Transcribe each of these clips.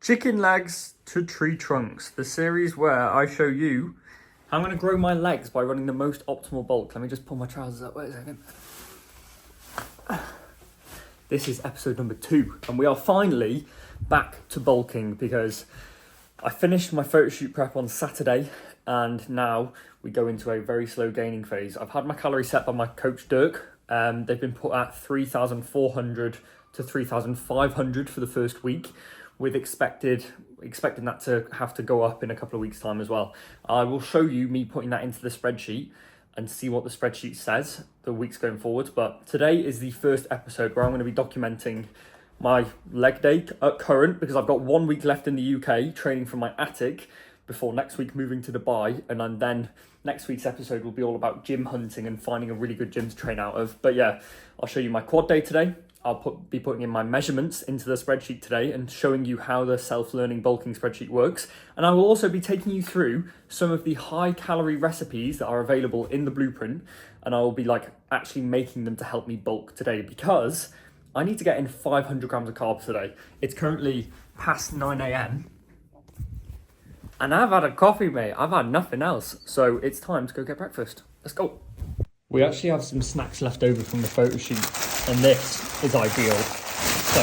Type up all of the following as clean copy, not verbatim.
Chicken legs to tree trunks, the series where I show you how I'm going to grow my legs by running the most optimal bulk. Let me just pull my trousers up, wait a second. This is episode number 2, and we are finally back to bulking because I finished my photo shoot prep on Saturday, and now we go into a very slow gaining phase. I've had my calories set by my coach Dirk. They've been put at 3,400 to 3,500 for the first week, with expecting that to have to go up in a couple of weeks' time as well. I will show you me putting that into the spreadsheet and see what the spreadsheet says the weeks going forward. But today is the first episode where I'm going to be documenting my leg day at current, because I've got 1 week left in the UK training from my attic before next week moving to Dubai, and then next week's episode will be all about gym hunting and finding a really good gym to train out of. But yeah, I'll show you my quad day today. I'll be putting in my measurements into the spreadsheet today and showing you how the self-learning bulking spreadsheet works. And I will also be taking you through some of the high calorie recipes that are available in the blueprint. And I will be actually making them to help me bulk today, because I need to get in 500 grams of carbs today. It's currently past 9 a.m. and I've had a coffee, mate. I've had nothing else. So it's time to go get breakfast. Let's go. We actually have some snacks left over from the photo shoot, and this is ideal. So,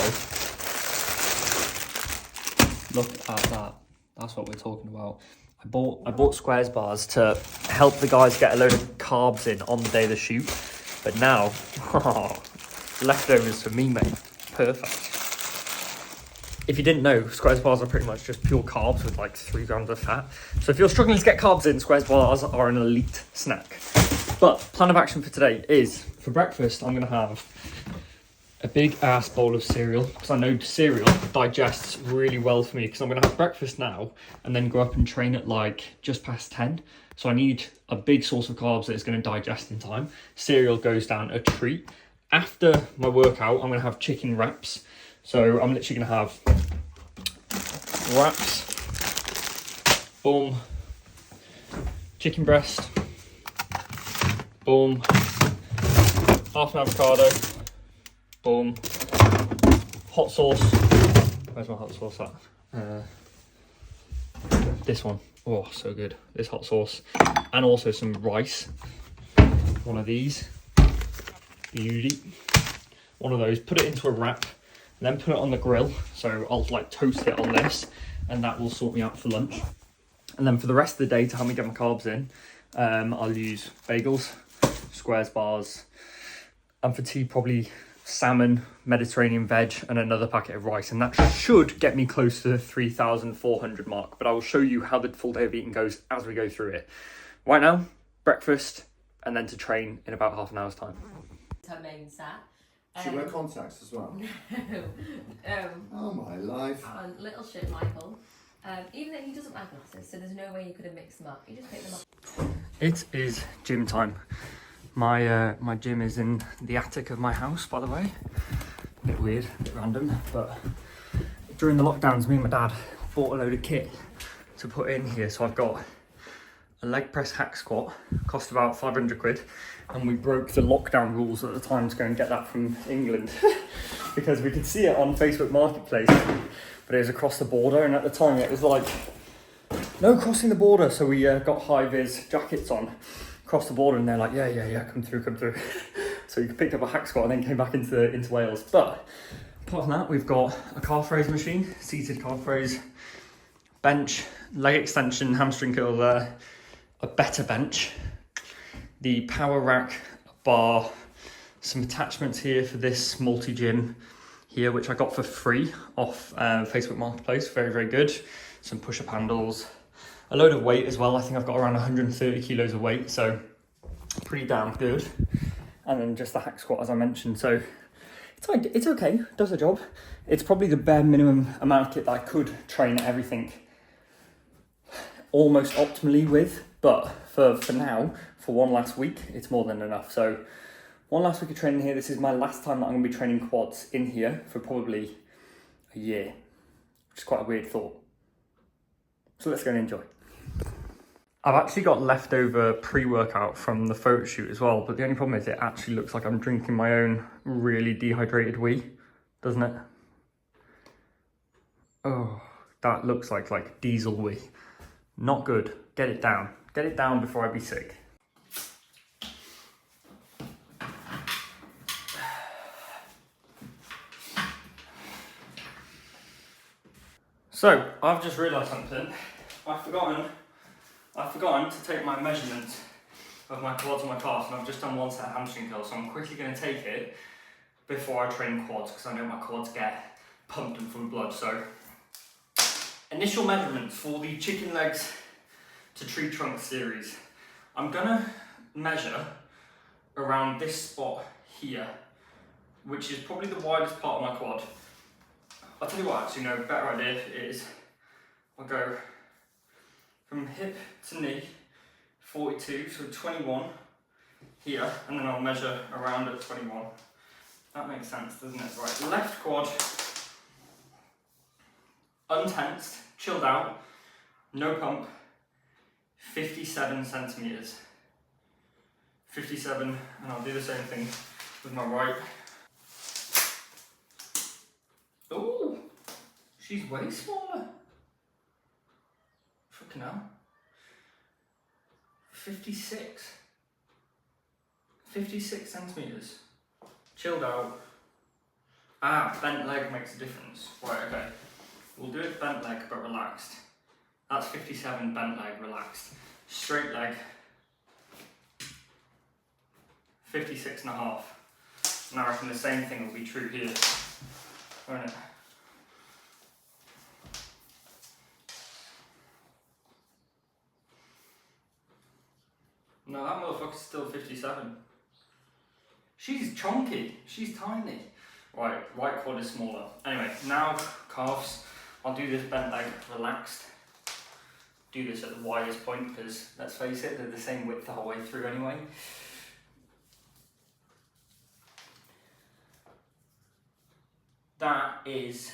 look at that. That's what we're talking about. I bought Squares bars to help the guys get a load of carbs in on the day of the shoot. But now, leftovers for me, mate. Perfect. If you didn't know, Squares bars are pretty much just pure carbs with 3 grams of fat. So if you're struggling to get carbs in, Squares bars are an elite snack. But plan of action for today is, for breakfast, I'm going to have a big ass bowl of cereal, because I know cereal digests really well for me, because I'm going to have breakfast now and then go up and train at just past 10. So I need a big source of carbs that is going to digest in time. Cereal goes down a treat. After my workout, I'm going to have chicken wraps. So I'm literally going to have wraps, boom, chicken breast, boom, half an avocado, boom, hot sauce. Where's my hot sauce at? This one. Oh, so good. This hot sauce. And also some rice. One of these. Beauty. One of those. Put it into a wrap. And then put it on the grill. So I'll toast it on this, and that will sort me out for lunch. And then for the rest of the day, to help me get my carbs in, I'll use bagels, Squares bars, and for tea, probably salmon, Mediterranean veg, and another packet of rice. And that should get me close to the 3,400 mark. But I will show you how the full day of eating goes as we go through it. Right now, breakfast, and then to train in about half an hour's time. Her main set. She wear contacts as well? No. Oh my life. And little shit Michael. Even though he doesn't like glasses, so there's no way you could have mixed them up. You just pick them up. It is gym time. My gym is in the attic of my house, by the way. A bit weird, a bit random, but during the lockdowns, me and my dad bought a load of kit to put in here. So I've got a leg press hack squat, cost about 500 quid. And we broke the lockdown rules at the time to go and get that from England because we could see it on Facebook Marketplace, but it was across the border. And at the time it was no crossing the border. So we got high-vis jackets on, across the border, and they're like, yeah, come through. So you picked up a hack squat and then came back into Wales. But apart from that, we've got a calf raise machine, seated calf raise, bench, leg extension, hamstring curl there, a better bench, the power rack, bar, some attachments here for this multi-gym here, which I got for free off Facebook Marketplace. Very, very good. Some push-up handles, a load of weight as well. I think I've got around 130 kilos of weight, so pretty damn good. And then just the hack squat, as I mentioned. So it's okay, does the job. It's probably the bare minimum amount of kit that I could train everything almost optimally with, but for now, for one last week, it's more than enough. So one last week of training here. This is my last time that I'm going to be training quads in here for probably a year, which is quite a weird thought. So let's go and enjoy. I've actually got leftover pre-workout from the photo shoot as well, but the only problem is it actually looks like I'm drinking my own really dehydrated wee, doesn't it? Oh, That looks like diesel wee. Not good. Get it down. Get it down before I be sick. So, I've just realised something. I've forgotten to take my measurements of my quads and my calves, and I've just done one set of hamstring curls, so I'm quickly going to take it before I train quads, because I know my quads get pumped and full of blood. So, initial measurements for the chicken legs to tree trunk series. I'm going to measure around this spot here, which is probably the widest part of my quad. I'll tell you what, actually, no, better idea is I'll go from hip to knee, 42, so 21 here, and then I'll measure around at 21. That makes sense, doesn't it? Right, left quad, untensed, chilled out, no pump, 57 centimeters. 57, and I'll do the same thing with my right. Oh, she's way smaller. Fucking hell. 56 centimeters. Chilled out. Bent leg makes a difference. Right, okay. We'll do it bent leg but relaxed. That's 57 bent leg relaxed. Straight leg, 56 and a half. And I reckon the same thing will be true here, won't it? No, that motherfucker's still 57. She's chunky, she's tiny. Right quad is smaller. Anyway, now calves. I'll do this bent leg relaxed. Do this at the widest point because, let's face it, they're the same width the whole way through anyway. That is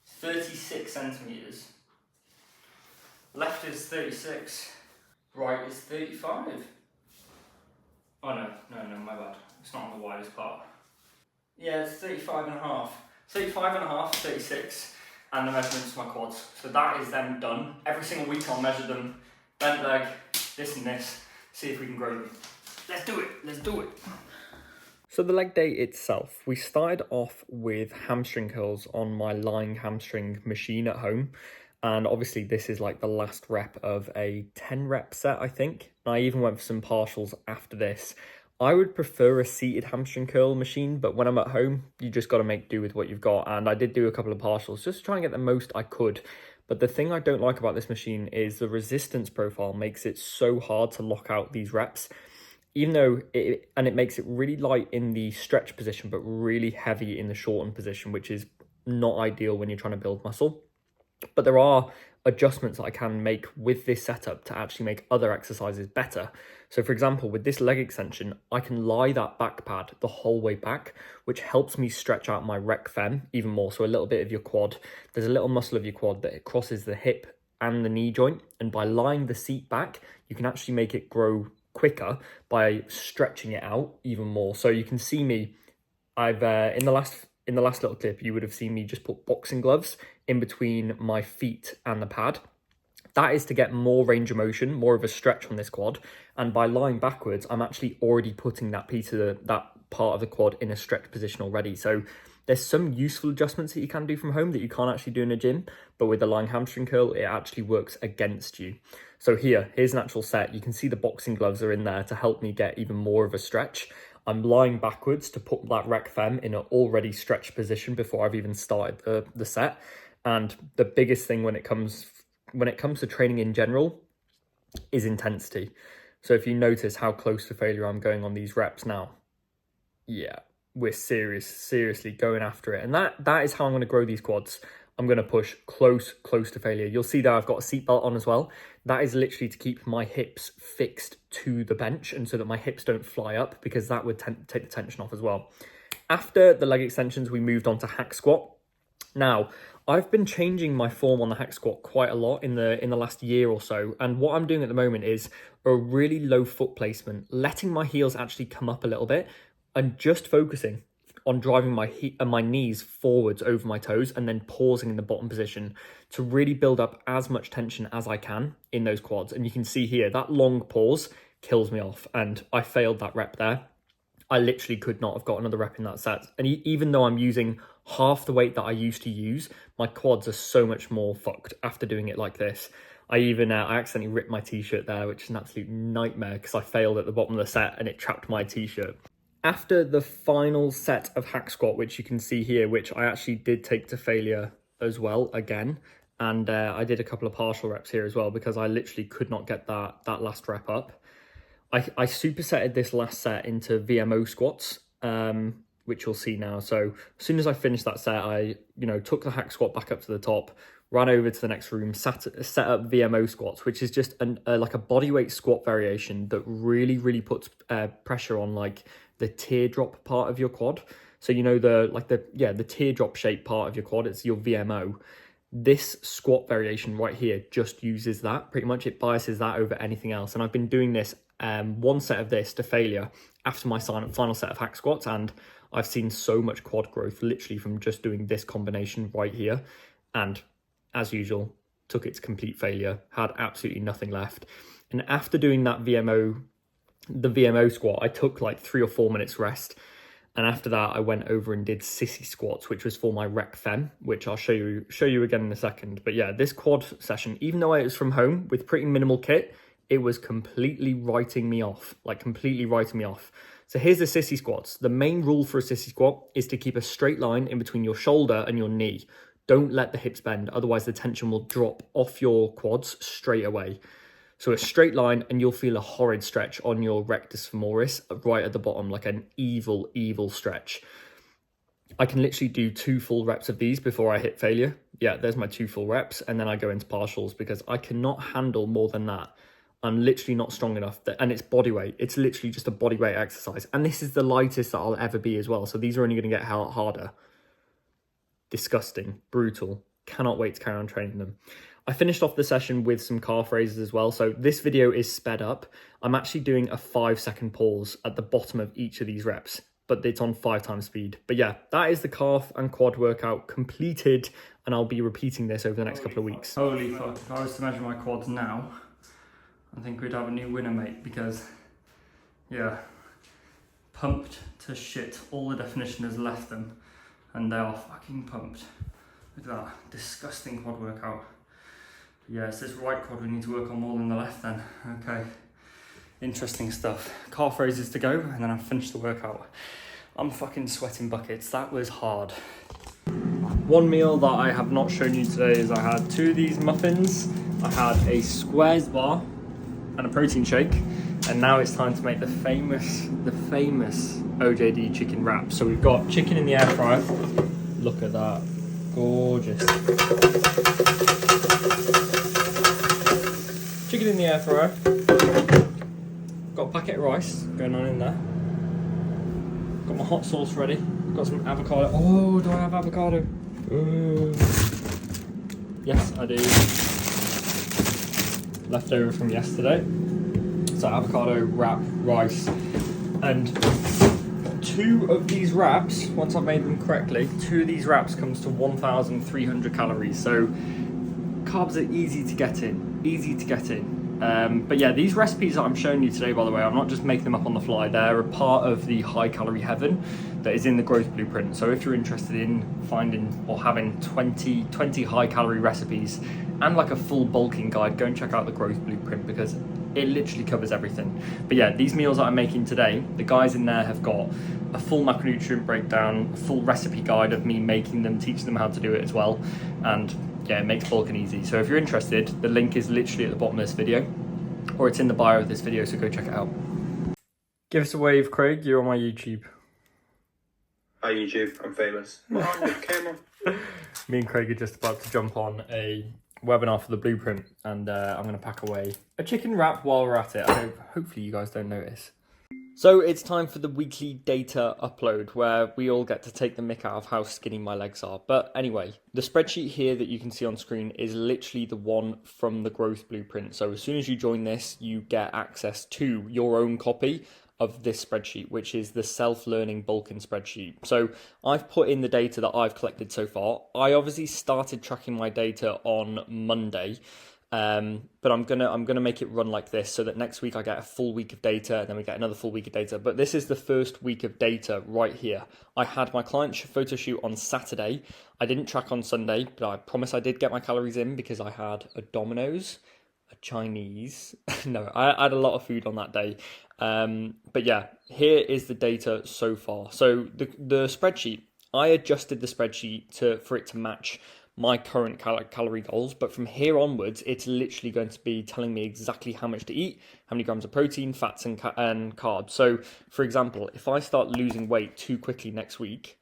36 centimeters. Left is 36, right is 35. Oh no, my bad. It's not on the widest part. Yeah, it's 35 and a half. 35 and a half, 36, and the measurements of my quads. So that is them done. Every single week I'll measure them, bent leg, this and this, see if we can grow them. Let's do it. So the leg day itself, we started off with hamstring curls on my lying hamstring machine at home. And obviously this is like the last rep of a 10 rep set, I think. I even went for some partials after this. I would prefer a seated hamstring curl machine, but when I'm at home, you just got to make do with what you've got. And I did do a couple of partials just to try and get the most I could. But the thing I don't like about this machine is the resistance profile makes it so hard to lock out these reps. Even though it makes it really light in the stretch position, but really heavy in the shortened position, which is not ideal when you're trying to build muscle. But there are adjustments that I can make with this setup to actually make other exercises better. So for example, with this leg extension, I can lie that back pad the whole way back, which helps me stretch out my rec fem even more. So a little bit of your quad, there's a little muscle of your quad that it crosses the hip and the knee joint. And by lying the seat back, you can actually make it grow quicker by stretching it out even more. So you can see me, I've in the last little clip, you would have seen me just put boxing gloves in between my feet and the pad. That is to get more range of motion, more of a stretch on this quad. And by lying backwards, I'm actually already putting that that part of the quad in a stretch position already. So there's some useful adjustments that you can do from home that you can't actually do in a gym, but with the lying hamstring curl, it actually works against you. So here's an actual set. You can see the boxing gloves are in there to help me get even more of a stretch. I'm lying backwards to put that rec fem in an already stretched position before I've even started the set. And the biggest thing when it comes to training in general is intensity. So if you notice how close to failure I'm going on these reps now, yeah, we're seriously going after it. And that is how I'm going to grow these quads. I'm going to push close to failure. You'll see that I've got a seatbelt on as well. That is literally to keep my hips fixed to the bench and so that my hips don't fly up, because that would take the tension off as well. After the leg extensions, we moved on to hack squat. Now, I've been changing my form on the hack squat quite a lot in the last year or so. And what I'm doing at the moment is a really low foot placement, letting my heels actually come up a little bit and just focusing on driving my knees forwards over my toes and then pausing in the bottom position to really build up as much tension as I can in those quads. And you can see here, that long pause kills me off, and I failed that rep there. I literally could not have got another rep in that set. And even though I'm using half the weight that I used to use, my quads are so much more fucked after doing it like this. I accidentally ripped my t-shirt there, which is an absolute nightmare because I failed at the bottom of the set and it trapped my t-shirt. After the final set of hack squat, which you can see here, which I actually did take to failure as well again, and I did a couple of partial reps here as well because I literally could not get that last rep up. I supersetted this last set into VMO squats, which you'll see now. So as soon as I finished that set, I took the hack squat back up to the top, ran over to the next room, set up VMO squats, which is just like a bodyweight squat variation that really puts pressure on like the teardrop part of your quad. So the teardrop shaped part of your quad, it's your VMO. This squat variation right here just uses that. Pretty much it biases that over anything else. And I've been doing this one set of this to failure after my final set of hack squats, and I've seen so much quad growth literally from just doing this combination right here. And as usual, took it to complete failure, had absolutely nothing left. And after doing that the VMO squat, I took like 3 or 4 minutes rest. And after that, I went over and did sissy squats, which was for my rec fem, which I'll show you again in a second. But yeah, this quad session, even though I was from home with pretty minimal kit, it was completely writing me off, So here's the sissy squats. The main rule for a sissy squat is to keep a straight line in between your shoulder and your knee. Don't let the hips bend, otherwise the tension will drop off your quads straight away. So a straight line, and you'll feel a horrid stretch on your rectus femoris right at the bottom, like an evil stretch. I can literally do 2 full reps of these before I hit failure. Yeah, there's my 2 full reps, and then I go into partials because I cannot handle more than that. I'm literally not strong enough, and it's body weight. It's literally just a body weight exercise. And this is the lightest that I'll ever be as well. So these are only going to get harder. Disgusting, brutal. Cannot wait to carry on training them. I finished off the session with some calf raises as well. So this video is sped up. I'm actually doing a 5-second pause at the bottom of each of these reps, but it's on 5 times speed. But yeah, that is the calf and quad workout completed, and I'll be repeating this over the next couple of weeks. Holy fuck, if I was to measure my quads now, I think we'd have a new winner, mate, because, yeah, pumped to shit. All the definition has left them, and they are fucking pumped. Look at that, disgusting quad workout. Yeah, it's this right quad we need to work on more than the left then. Okay, interesting stuff. Calf raises to go, and then I've finished the workout. I'm fucking sweating buckets, that was hard. One meal that I have not shown you today is I had 2 of these muffins, I had a squares bar, and a protein shake, and now it's time to make the famous OJD chicken wrap. So we've got chicken in the air fryer. Look at that, gorgeous. Chicken in the air fryer. Got a packet of rice going on in there. Got my hot sauce ready. Got some avocado. Oh, do I have avocado? Yes, I do. Leftover from yesterday. So avocado, wrap, rice, and 2 of these wraps, once I've made them correctly, 2 of these wraps comes to 1,300 calories. So carbs are easy to get in, but yeah, these recipes that I'm showing you today, by the way, I'm not just making them up on the fly. They're a part of the high calorie heaven that is in the growth blueprint. So if you're interested in finding or having 20 high calorie recipes and like a full bulking guide, go and check out the growth blueprint because it literally covers everything. But yeah, these meals that I'm making today, the guys in there have got a full macronutrient breakdown, a full recipe guide of me making them, teaching them how to do it as well. And yeah, it makes bulking easy. So if you're interested, the link is literally at the bottom of this video, or it's in the bio of this video, so go check it out. Give us a wave, Craig, you're on my YouTube. Hi YouTube, I'm famous. On the camera. Me and Craig are just about to jump on a webinar for the blueprint, and I'm going to pack away a chicken wrap while we're at it. Hopefully you guys don't notice. So it's time for the weekly data upload where we all get to take the mick out of how skinny my legs are. But anyway, the spreadsheet here that you can see on screen is literally the one from the growth blueprint. So as soon as you join this, you get access to your own copy of this spreadsheet, which is the self-learning bulking spreadsheet. So I've put in the data that I've collected so far. I obviously started tracking my data on Monday, but I'm gonna make it run like this so that next week I get a full week of data, and then we get another full week of data. But this is the first week of data right here. I had my client photo shoot on Saturday. I didn't track on Sunday, but I promise I did get my calories in because I had a Domino's, a Chinese. No, I had a lot of food on that day. But yeah, here is the data so far. So the spreadsheet, I adjusted the spreadsheet for it to match my current calorie goals, but from here onwards, it's literally going to be telling me exactly how much to eat, how many grams of protein, fats, and carbs. So, for example, if I start losing weight too quickly next week,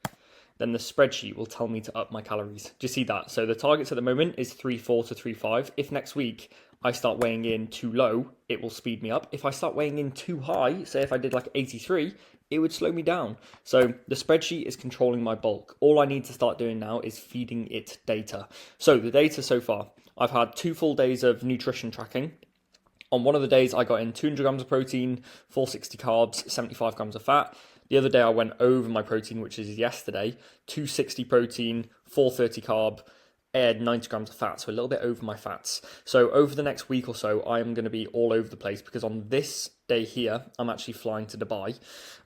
then the spreadsheet will tell me to up my calories. Do you see that? So the targets at the moment is 3.4 to 3.5. If next week I start weighing in too low, it will speed me up. If I start weighing in too high, say if I did like 83, it would slow me down. So the spreadsheet is controlling my bulk. All I need to start doing now is feeding it data. So the data so far, I've had 2 full days of nutrition tracking. On one of the days, I got in 200 grams of protein, 460 carbs, 75 grams of fat. The other day, I went over my protein, which is yesterday, 260 protein, 430 carb, and 90 grams of fat, so a little bit over my fats. So over the next week or so, I am going to be all over the place because on this day here, I'm actually flying to Dubai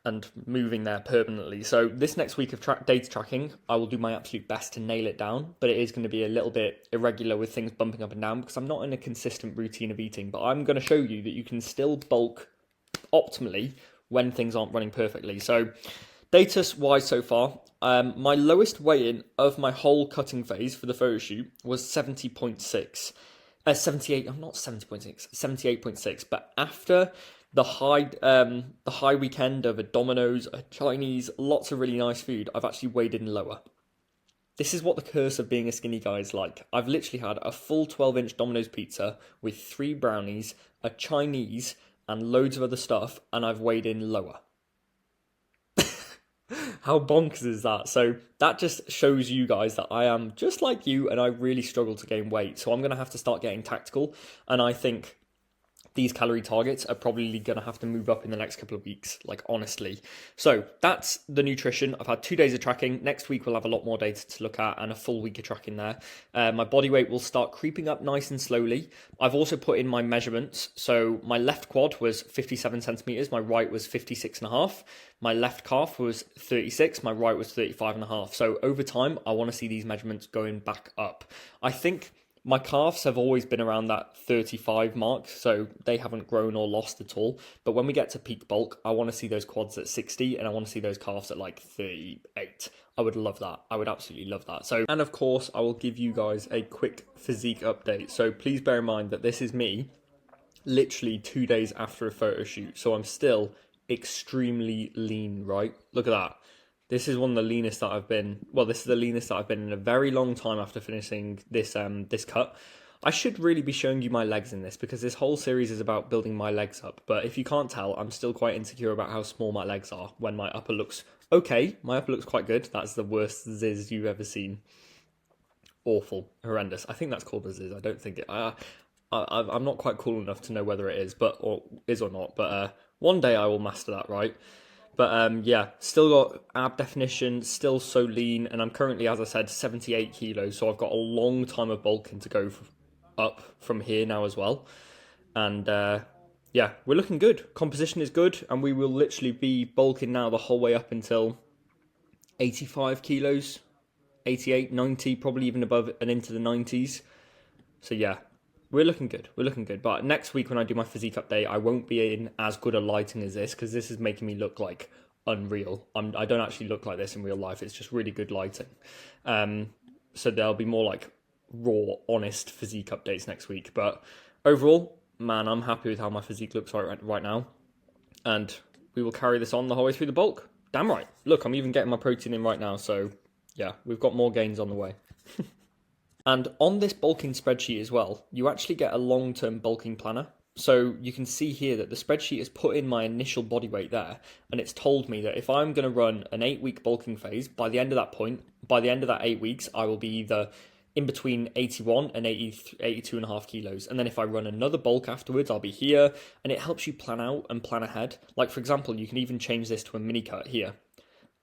and moving there permanently. So this next week of data tracking, I will do my absolute best to nail it down, but it is going to be a little bit irregular with things bumping up and down because I'm not in a consistent routine of eating, but I'm going to show you that you can still bulk optimally when things aren't running perfectly. So data-wise so far, my lowest weigh-in of my whole cutting phase for the photo shoot was 70.6. 78, I'm not 70.6, 78.6. But after the high weekend of a Domino's, a Chinese, lots of really nice food, I've actually weighed in lower. This is what the curse of being a skinny guy is like. I've literally had a full 12-inch Domino's pizza with 3 brownies, a Chinese, and loads of other stuff, and I've weighed in lower. How bonkers is that? So that just shows you guys that I am just like you and I really struggle to gain weight. So I'm going to have to start getting tactical. And I think these calorie targets are probably going to have to move up in the next couple of weeks, like honestly. So that's the nutrition. I've had 2 days of tracking. Next week we'll have a lot more data to look at and a full week of tracking there. My body weight will start creeping up nice and slowly. I've also put in my measurements. So my left quad was 57 centimeters. My right was 56.5. My left calf was 36. My right was 35.5. So over time, I want to see these measurements going back up. I think my calves have always been around that 35 mark, so they haven't grown or lost at all. But when we get to peak bulk, I want to see those quads at 60 and I want to see those calves at like 38. I would love that. I would absolutely love that. So, and of course, I will give you guys a quick physique update. So please bear in mind that this is me literally 2 days after a photo shoot. So I'm still extremely lean, right? Look at that. This is one of the leanest that I've been. Well, this is the leanest that I've been in a very long time after finishing this this cut. I should really be showing you my legs in this because this whole series is about building my legs up. But if you can't tell, I'm still quite insecure about how small my legs are when my upper looks okay. My upper looks quite good. That's the worst ziz you've ever seen. Awful. Horrendous. I think that's called a ziz. I don't think it... I'm not quite cool enough to know whether it is, or not. But one day I will master that, right? But yeah, still got ab definition, still so lean, and I'm currently, as I said, 78 kilos, so I've got a long time of bulking to go up from here now as well. And yeah, we're looking good. Composition is good, and we will literally be bulking now the whole way up until 85 kilos, 88, 90, probably even above and into the 90s. So yeah, we're looking good. We're looking good. But next week when I do my physique update, I won't be in as good a lighting as this because this is making me look like unreal. I don't actually look like this in real life. It's just really good lighting. So there'll be more like raw, honest physique updates next week. But overall, man, I'm happy with how my physique looks right now. And we will carry this on the whole way through the bulk. Damn right. Look, I'm even getting my protein in right now. So yeah, we've got more gains on the way. And on this bulking spreadsheet as well, you actually get a long-term bulking planner. So you can see here that the spreadsheet has put in my initial body weight there, and it's told me that if I'm going to run an 8-week bulking phase, by the end of that 8 weeks, I will be either in between 81 and 82 and a half kilos. And then if I run another bulk afterwards, I'll be here, and it helps you plan out and plan ahead. Like, for example, you can even change this to a mini cut here.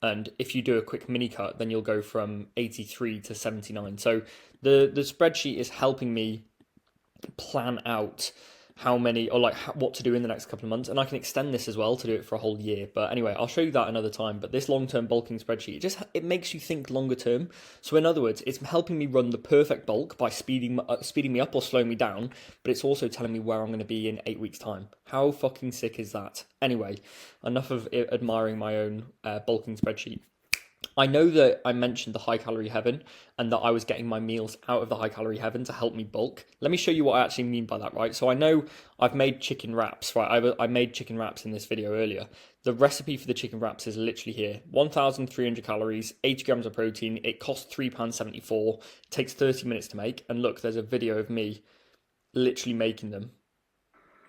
And if you do a quick mini cut, then you'll go from 83 to 79. So the spreadsheet is helping me plan out how many, or like what to do in the next couple of months. And I can extend this as well to do it for a whole year. But anyway, I'll show you that another time. But this long-term bulking spreadsheet, it makes you think longer term. So in other words, it's helping me run the perfect bulk by speeding me up or slowing me down. But it's also telling me where I'm going to be in 8 weeks' time. How fucking sick is that? Anyway, enough of admiring my own bulking spreadsheet. I know that I mentioned the high calorie heaven and that I was getting my meals out of the high calorie heaven to help me bulk. Let me show you what I actually mean by that, right? So I know I've made chicken wraps, right? I made chicken wraps in this video earlier. The recipe for the chicken wraps is literally here. 1,300 calories, 80 grams of protein. It costs £3.74. It takes 30 minutes to make. And look, there's a video of me literally making them.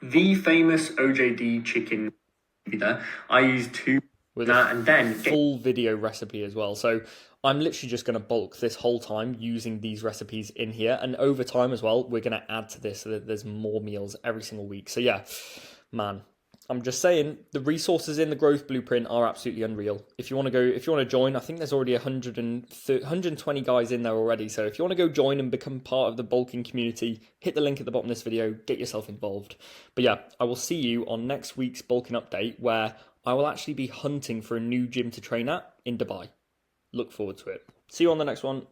The famous OJD chicken there. I used two with that, and then full video recipe as well. So I'm literally just going to bulk this whole time using these recipes in here, and over time as well we're going to add to this so that there's more meals every single week. So yeah, man, I'm just saying the resources in the growth blueprint are absolutely unreal. If you want to join, I think there's already 120 guys in there already. So if you want to go join and become part of the bulking community, hit the link at the bottom of this video, get yourself involved. But yeah, I will see you on next week's bulking update, where I will actually be hunting for a new gym to train at in Dubai. Look forward to it. See you on the next one.